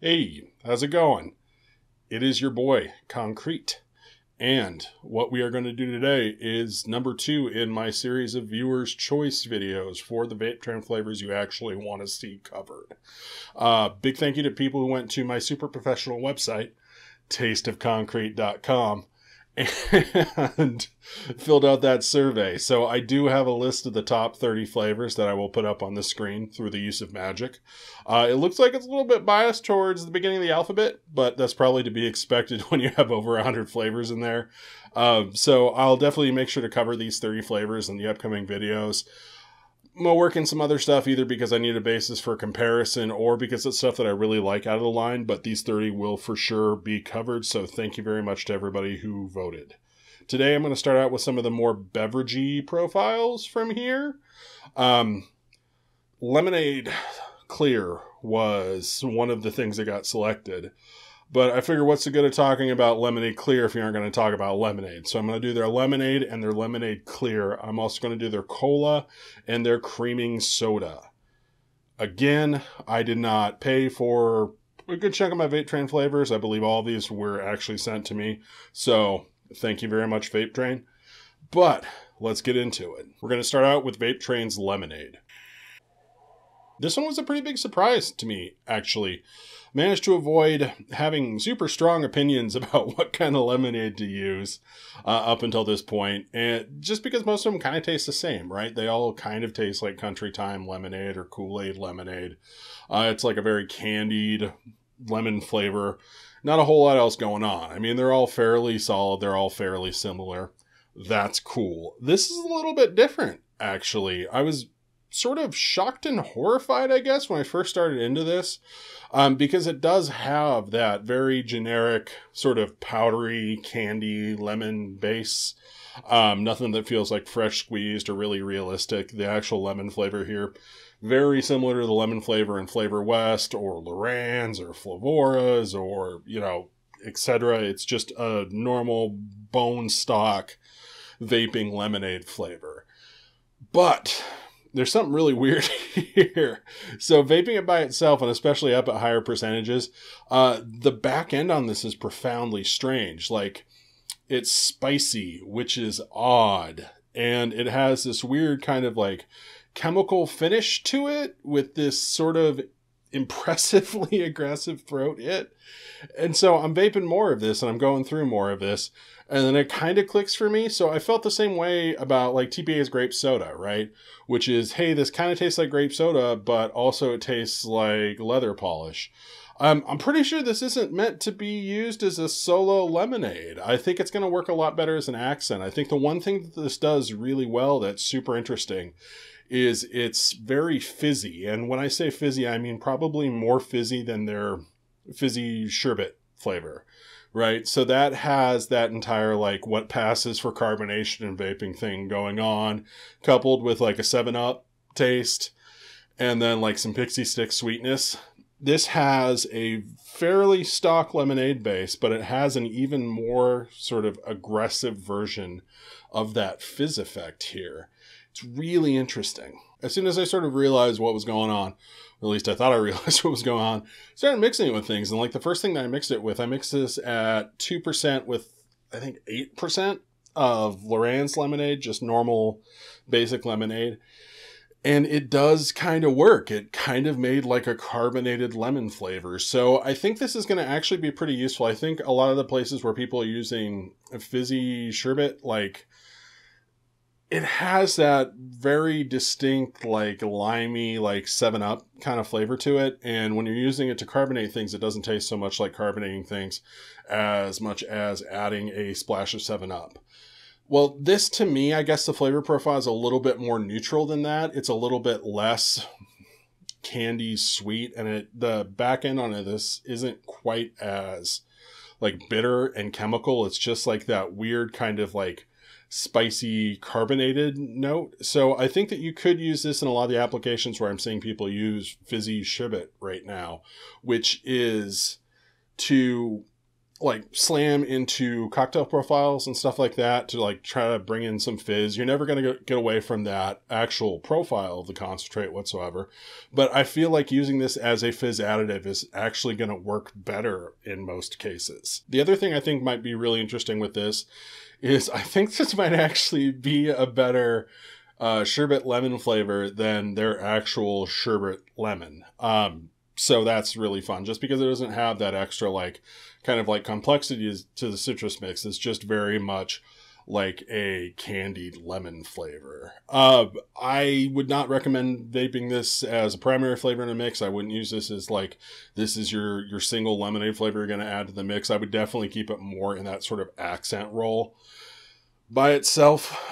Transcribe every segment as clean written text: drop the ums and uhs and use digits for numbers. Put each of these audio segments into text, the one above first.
Hey, how's it going? It is your boy, Concrete. And what we are going to do today is number 2 in my series of viewers' choice videos for the Vape Train flavors you actually want to see covered. Big thank you to people who went to my super professional website, tasteofconcrete.com, and filled out that survey. So I do have a list of the top 30 flavors that I will put up on the screen through the use of magic. It looks like it's a little bit biased towards the beginning of the alphabet, but that's probably to be expected when you have over 100 flavors in there. So I'll definitely make sure to cover these 30 flavors in the upcoming videos. I'm going to work in some other stuff either because I need a basis for comparison or because it's stuff that I really like out of the line, but these 30 will for sure be covered, so thank you very much to everybody who voted. Today I'm going to start out with some of the more beveragey profiles from here. Lemonade Clear was one of the things that got selected. But I figure what's the good of talking about Lemonade Clear if you aren't going to talk about lemonade? So I'm going to do their lemonade and their lemonade clear. I'm also going to do their cola and their creaming soda. Again, I did not pay for a good chunk of my Vape Train flavors. I believe all these were actually sent to me. So thank you very much, Vape Train. But let's get into it. We're going to start out with Vape Train's lemonade. This one was a pretty big surprise to me, actually. Managed to avoid having super strong opinions about what kind of lemonade to use up until this point. And just because most of them kind of taste the same, right? They all kind of taste like Country Time lemonade or Kool-Aid lemonade. It's like a very candied lemon flavor. Not a whole lot else going on. I mean, they're all fairly solid. They're all fairly similar. That's cool. This is a little bit different, actually. I was sort of shocked and horrified, I guess, when I first started into this, because it does have that very generic sort of powdery candy lemon base. Nothing that feels like fresh squeezed or really realistic. The actual lemon flavor here, very similar to the lemon flavor in Flavor West or Loran's or Flavours or, you know, etc. It's just a normal bone stock vaping lemonade flavor. But there's something really weird here. So vaping it by itself, and especially up at higher percentages, the back end on this is profoundly strange. Like, it's spicy, which is odd. And it has this weird kind of like chemical finish to it with this sort of impressively aggressive throat hit. And so I'm vaping more of this and I'm going through more of this. And then it kind of clicks for me. So I felt the same way about like TPA's grape soda, right? Which is, hey, this kind of tastes like grape soda, but also it tastes like leather polish. I'm pretty sure this isn't meant to be used as a solo lemonade. I think it's going to work a lot better as an accent. I think the one thing that this does really well that's super interesting is it's very fizzy. And when I say fizzy, I mean probably more fizzy than their fizzy sherbet flavor. Right, so that has that entire, like, what passes for carbonation and vaping thing going on, coupled with, like, a 7-Up taste, and then, like, some Pixie Stick sweetness. This has a fairly stock lemonade base, but it has an even more sort of aggressive version of that fizz effect here. It's really interesting. As soon as I sort of realized what was going on, or at least I thought I realized what was going on, I started mixing it with things. And like the first thing that I mixed it with, I mixed this at 2% with, I think, 8% of Loran's lemonade, just normal basic lemonade. And it does kind of work. It kind of made like a carbonated lemon flavor. So I think this is going to actually be pretty useful. I think a lot of the places where people are using a fizzy sherbet, like, it has that very distinct, like, limey, like 7-Up kind of flavor to it. And when you're using it to carbonate things, it doesn't taste so much like carbonating things as much as adding a splash of 7-Up. Well, this, to me, I guess the flavor profile is a little bit more neutral than that. It's a little bit less candy sweet. And the back end on this isn't quite as, like, bitter and chemical. It's just like that weird kind of, like, spicy carbonated note. So I think that you could use this in a lot of the applications where I'm seeing people use fizzy sherbet right now, which is to like slam into cocktail profiles and stuff like that to like try to bring in some fizz. You're never going to get away from that actual profile of the concentrate whatsoever. But I feel like using this as a fizz additive is actually going to work better in most cases. The other thing I think might be really interesting with this is I think this might actually be a better sherbet lemon flavor than their actual sherbet lemon. So that's really fun just because it doesn't have that extra like kind of like complexity to the citrus mix. It's just very much like a candied lemon flavor. I would not recommend vaping this as a primary flavor in a mix. I wouldn't use this as like, this is your single lemonade flavor you're going to add to the mix. I would definitely keep it more in that sort of accent role. By itself,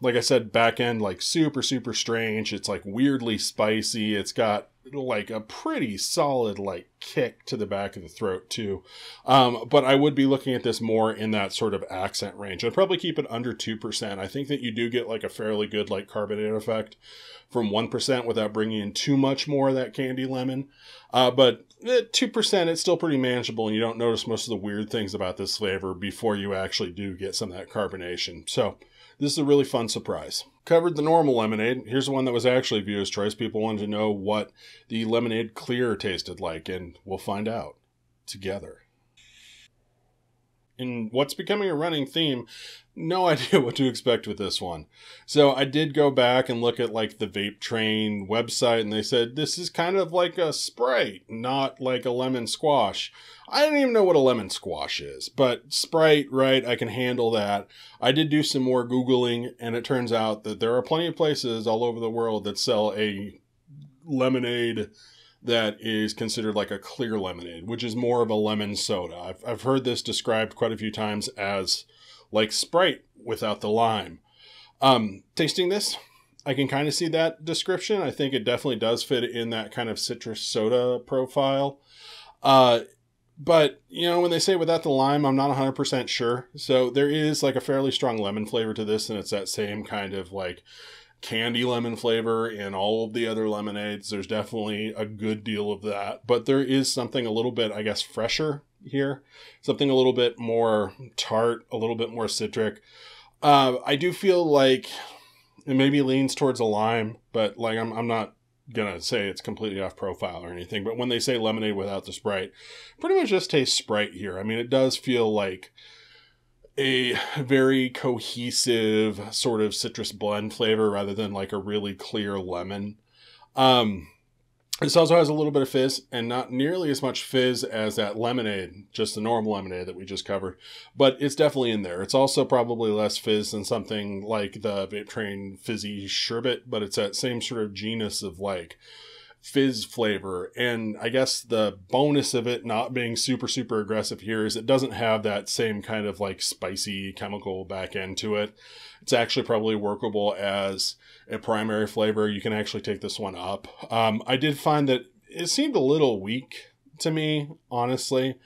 like I said, back end, like super strange. It's like weirdly spicy. It's got like a pretty solid like kick to the back of the throat too. But I would be looking at this more in that sort of accent range. I'd probably keep it under 2%. I think that you do get like a fairly good like carbonate effect from 1% without bringing in too much more of that candy lemon. But at 2%, it's still pretty manageable, and you don't notice most of the weird things about this flavor before you actually do get some of that carbonation. So this is a really fun surprise. Covered the normal lemonade. Here's one that was actually viewer's choice. People wanted to know what the lemonade clear tasted like, and we'll find out together. In what's becoming a running theme, no idea what to expect with this one. So I did go back and look at like the Vape Train website, and they said this is kind of like a Sprite, not like a lemon squash. I didn't even know what a lemon squash is, but Sprite, right, I can handle that. I did do some more Googling, and it turns out that there are plenty of places all over the world that sell a lemonade that is considered like a clear lemonade, which is more of a lemon soda. I've heard this described quite a few times as like Sprite without the lime. Tasting this, I can kind of see that description. I think it definitely does fit in that kind of citrus soda profile. But, you know, when they say without the lime, I'm not 100% sure. So there is like a fairly strong lemon flavor to this, and it's that same kind of like candy lemon flavor in all of the other lemonades. There's definitely a good deal of that, but there is something a little bit, I guess, fresher here, something a little bit more tart, a little bit more citric. I do feel like it maybe leans towards a lime, but like I'm not gonna say it's completely off profile or anything. But when they say lemonade without the Sprite, pretty much just tastes Sprite here. I mean, it does feel like a very cohesive sort of citrus blend flavor rather than like a really clear lemon. This also has a little bit of fizz, and not nearly as much fizz as that lemonade, just the normal lemonade that we just covered, but it's definitely in there. It's also probably less fizz than something like the Vape Train fizzy sherbet, but it's that same sort of genus of like fizz flavor. And I guess the bonus of it not being super aggressive here is it doesn't have that same kind of like spicy chemical back end to it. It's actually probably workable as a primary flavor. You can actually take this one up. I did find that it seemed a little weak to me, honestly.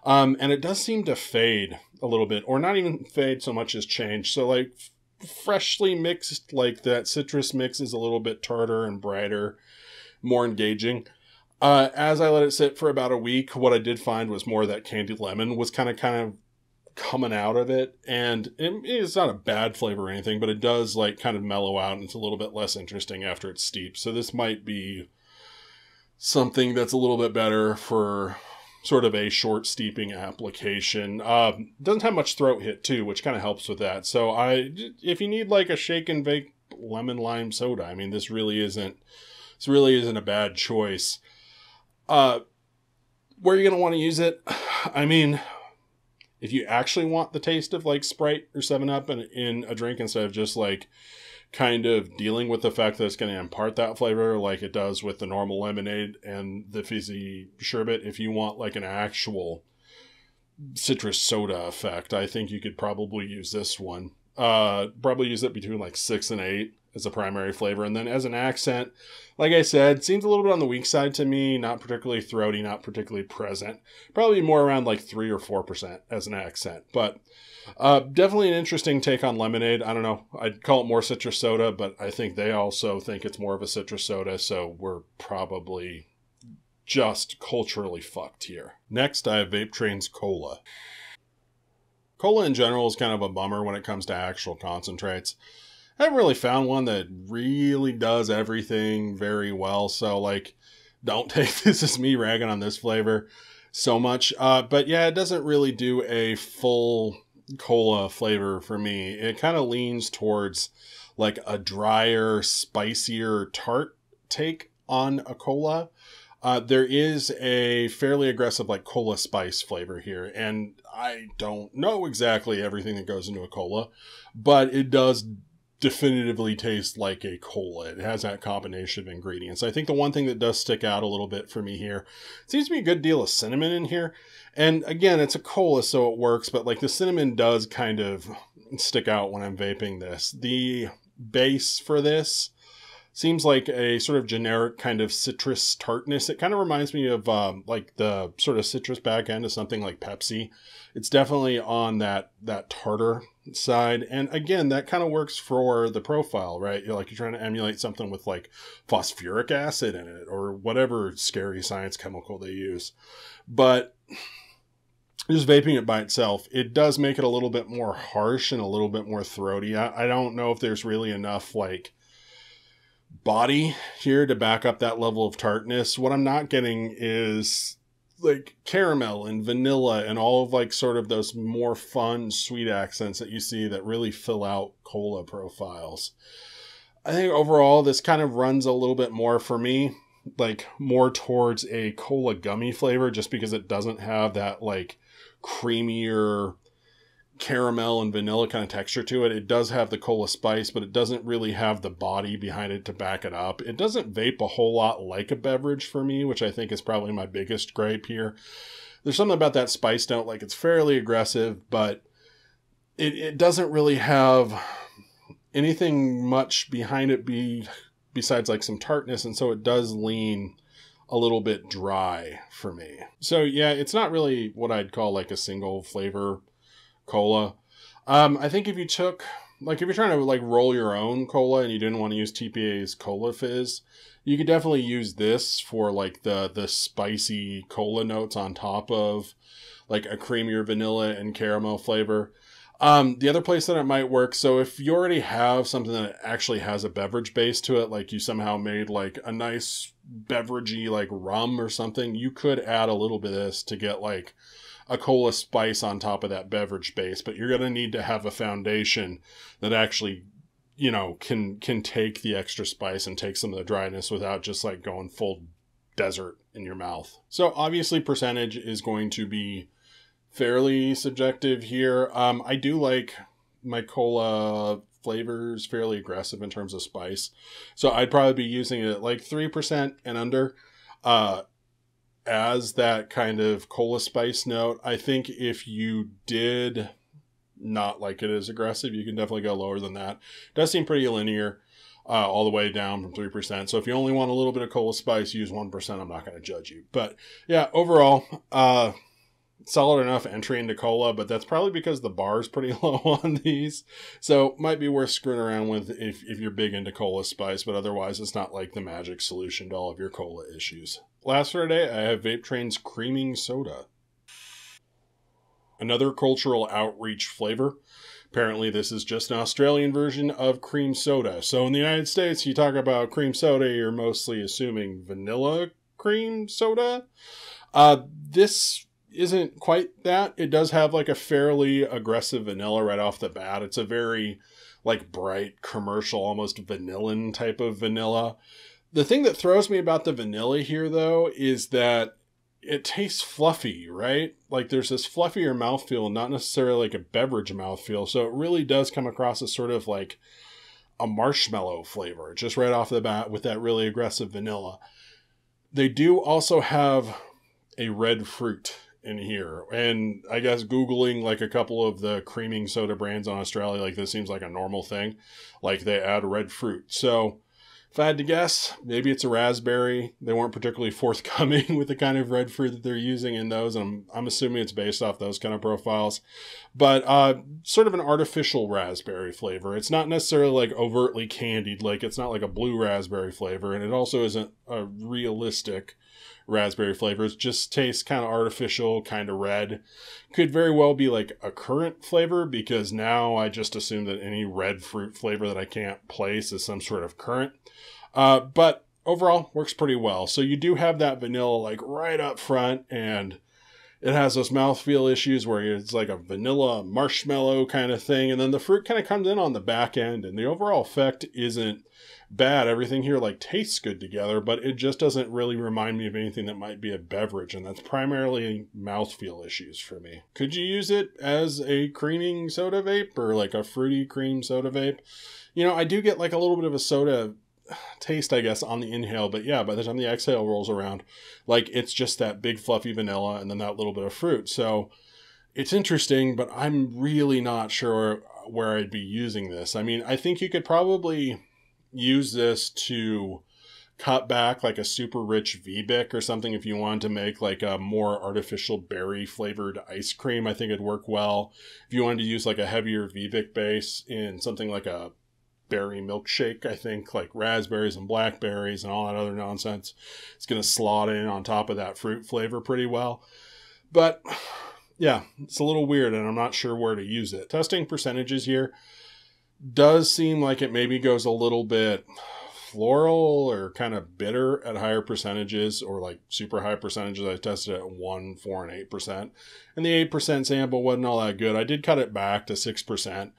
And it does seem to fade a little bit, or not even fade so much as change. So like freshly mixed, like that citrus mix is a little bit tartar and brighter, more engaging. As I let it sit for about a week, what I did find was more of that candied lemon was kind of coming out of it, and it's not a bad flavor or anything, but it does like kind of mellow out, and it's a little bit less interesting after it's steeped. So this might be something that's a little bit better for sort of a short steeping application. Doesn't have much throat hit too, which kind of helps with that. So if you need like a shake and bake lemon lime soda, I mean, this really isn't a bad choice. Where you're going to want to use it, I mean, if you actually want the taste of like Sprite or 7-Up in a drink instead of just like kind of dealing with the fact that it's going to impart that flavor like it does with the normal lemonade and the fizzy sherbet, if you want like an actual citrus soda effect, I think you could probably use this one. Probably use it between like 6 and 8 as a primary flavor. And then as an accent, like I said, seems a little bit on the weak side to me, not particularly throaty, not particularly present. Probably more around like 3 or 4% as an accent. But definitely an interesting take on lemonade. I don't know. I'd call it more citrus soda, but I think they also think it's more of a citrus soda. So we're probably just culturally fucked here. Next, I have Vape Train's Cola. Cola in general is kind of a bummer when it comes to actual concentrates. I haven't really found one that really does everything very well, so like, don't take this as me ragging on this flavor so much. But yeah, it doesn't really do a full cola flavor for me. It kind of leans towards like a drier, spicier, tart take on a cola. There is a fairly aggressive like cola spice flavor here, and I don't know exactly everything that goes into a cola, but it does definitively taste like a cola. It has that combination of ingredients. I think the one thing that does stick out a little bit for me here, seems to be a good deal of cinnamon in here. And again, it's a cola, so it works, but like the cinnamon does kind of stick out when I'm vaping this. The base for this seems like a sort of generic kind of citrus tartness. It kind of reminds me of like the sort of citrus back end of something like Pepsi. It's definitely on that tartar side. And again, that kind of works for the profile, right? You're trying to emulate something with like phosphoric acid in it or whatever scary science chemical they use. But just vaping it by itself, it does make it a little bit more harsh and a little bit more throaty. I don't know if there's really enough like body here to back up that level of tartness. What I'm not getting is like caramel and vanilla and all of like sort of those more fun sweet accents that you see that really fill out cola profiles. I think overall this kind of runs a little bit more for me, like more towards a cola gummy flavor, just because it doesn't have that like creamier caramel and vanilla kind of texture to it. It does have the cola spice, but it doesn't really have the body behind it to back it up. It doesn't vape a whole lot like a beverage for me, which I think is probably my biggest gripe here. There's something about that spice note, like it's fairly aggressive, but it doesn't really have anything much behind it besides like some tartness, and so it does lean a little bit dry for me. So yeah, it's not really what I'd call like a single flavor cola. I think if you took, like if you're trying to like roll your own cola and you didn't want to use TPA's Cola Fizz, you could definitely use this for like the spicy cola notes on top of like a creamier vanilla and caramel flavor. The other place that it might work, so if you already have something that actually has a beverage base to it, like you somehow made like a nice beveragey like rum or something, you could add a little bit of this to get like a cola spice on top of that beverage base, but you're going to need to have a foundation that actually, you know, can take the extra spice and take some of the dryness without just like going full desert in your mouth. So obviously percentage is going to be fairly subjective here. I do like my cola flavors fairly aggressive in terms of spice, so I'd probably be using it like 3% and under as that kind of cola spice note. I think if you did not like it as aggressive, you can definitely go lower than that. It does seem pretty linear all the way down from 3%. So if you only want a little bit of cola spice, use 1%. I'm not going to judge you. But yeah, overall, solid enough entry into cola, but that's probably because the bar is pretty low on these. So might be worth screwing around with if you're big into cola spice, but otherwise it's not like the magic solution to all of your cola issues. Last for today, I have Vape Train's Creaming Soda. Another cultural outreach flavor. Apparently this is just an Australian version of cream soda. So in the United States, you talk about cream soda, you're mostly assuming vanilla cream soda. This isn't quite that. It does have like a fairly aggressive vanilla right off the bat. It's a very like bright commercial, almost vanillin type of vanilla. The thing that throws me about the vanilla here though is that it tastes fluffy, right? Like there's this fluffier mouthfeel, not necessarily like a beverage mouthfeel. So it really does come across as sort of like a marshmallow flavor, just right off the bat with that really aggressive vanilla. They do also have a red fruit in here. And I guess Googling like a couple of the creaming soda brands in Australia, like this seems like a normal thing. Like they add red fruit. So if I had to guess, maybe it's a raspberry. They weren't particularly forthcoming with the kind of red fruit that they're using in those. I'm assuming it's based off those kind of profiles. But sort of an artificial raspberry flavor. It's not necessarily like overtly candied. Like it's not like a blue raspberry flavor. And it also isn't a realistic raspberry flavors. Just tastes kind of artificial, kind of red. Could very well be like a currant flavor, because now I just assume that any red fruit flavor that I can't place is some sort of currant. But overall, works pretty well. So you do have that vanilla like right up front, and it has those mouthfeel issues where it's like a vanilla marshmallow kind of thing. And then the fruit kind of comes in on the back end, and the overall effect isn't bad. Everything here like tastes good together, but it just doesn't really remind me of anything that might be a beverage. And that's primarily mouthfeel issues for me. Could you use it as a creaming soda vape or like a fruity cream soda vape? You know, I do get like a little bit of a soda taste, I guess, on the inhale, but yeah, by the time the exhale rolls around, like it's just that big fluffy vanilla and then that little bit of fruit. So it's interesting, but I'm really not sure where I'd be using this. I mean, I think you could probably use this to cut back like a super rich V-Bic or something if you wanted to make like a more artificial berry flavored ice cream. I think it'd work well. If you wanted to use like a heavier V-Bic base in something like a berry milkshake, I think like raspberries and blackberries and all that other nonsense, it's going to slot in on top of that fruit flavor pretty well. But yeah, it's a little weird and I'm not sure where to use it. Testing percentages here does seem like it maybe goes a little bit floral or kind of bitter at higher percentages, or like super high percentages. I tested it at 1, 4, and 8%. And the 8% sample wasn't all that good. I did cut it back to 6%.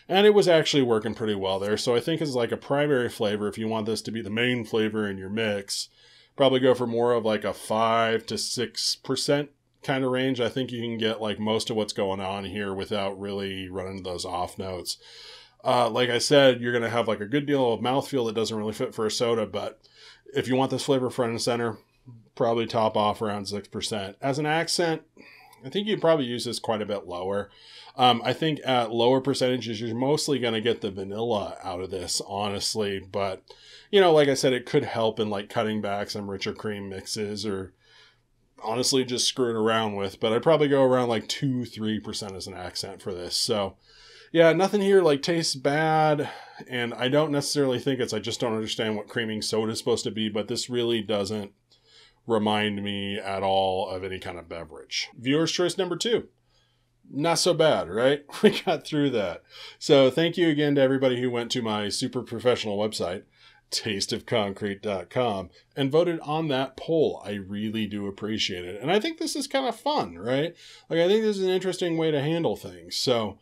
And it was actually working pretty well there. So I think it's like a primary flavor. If you want this to be the main flavor in your mix, probably go for more of like a 5 to 6% kind of range. I think you can get like most of what's going on here without really running those off notes. Like I said, you're going to have like a good deal of mouthfeel that doesn't really fit for a soda, but if you want this flavor front and center, probably top off around 6%. As an accent, I think you'd probably use this quite a bit lower. I think at lower percentages, you're mostly going to get the vanilla out of this, honestly. But, you know, like I said, it could help in like cutting back some richer cream mixes, or honestly just screwing around with. But I'd probably go around like 2-3% as an accent for this. So yeah, nothing here like tastes bad. And I don't necessarily think I just don't understand what creaming soda is supposed to be. But this really doesn't remind me at all of any kind of beverage. Viewer's choice number 2. Not so bad, right? We got through that. So thank you again to everybody who went to my super professional website, tasteofconcrete.com, and voted on that poll. I really do appreciate it. And I think this is kind of fun, right? Like, I think this is an interesting way to handle things. So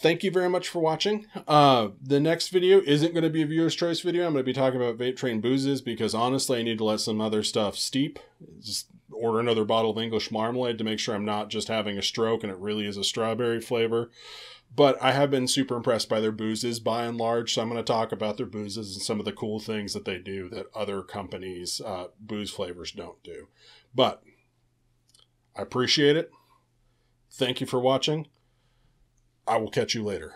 thank you very much for watching. The next video isn't going to be a viewer's choice video. I'm going to be talking about Vape Train boozes because honestly, I need to let some other stuff steep. Just order another bottle of English marmalade to make sure I'm not just having a stroke and it really is a strawberry flavor. But I have been super impressed by their boozes by and large. So I'm going to talk about their boozes and some of the cool things that they do that other companies' booze flavors don't do. But I appreciate it. Thank you for watching. I will catch you later.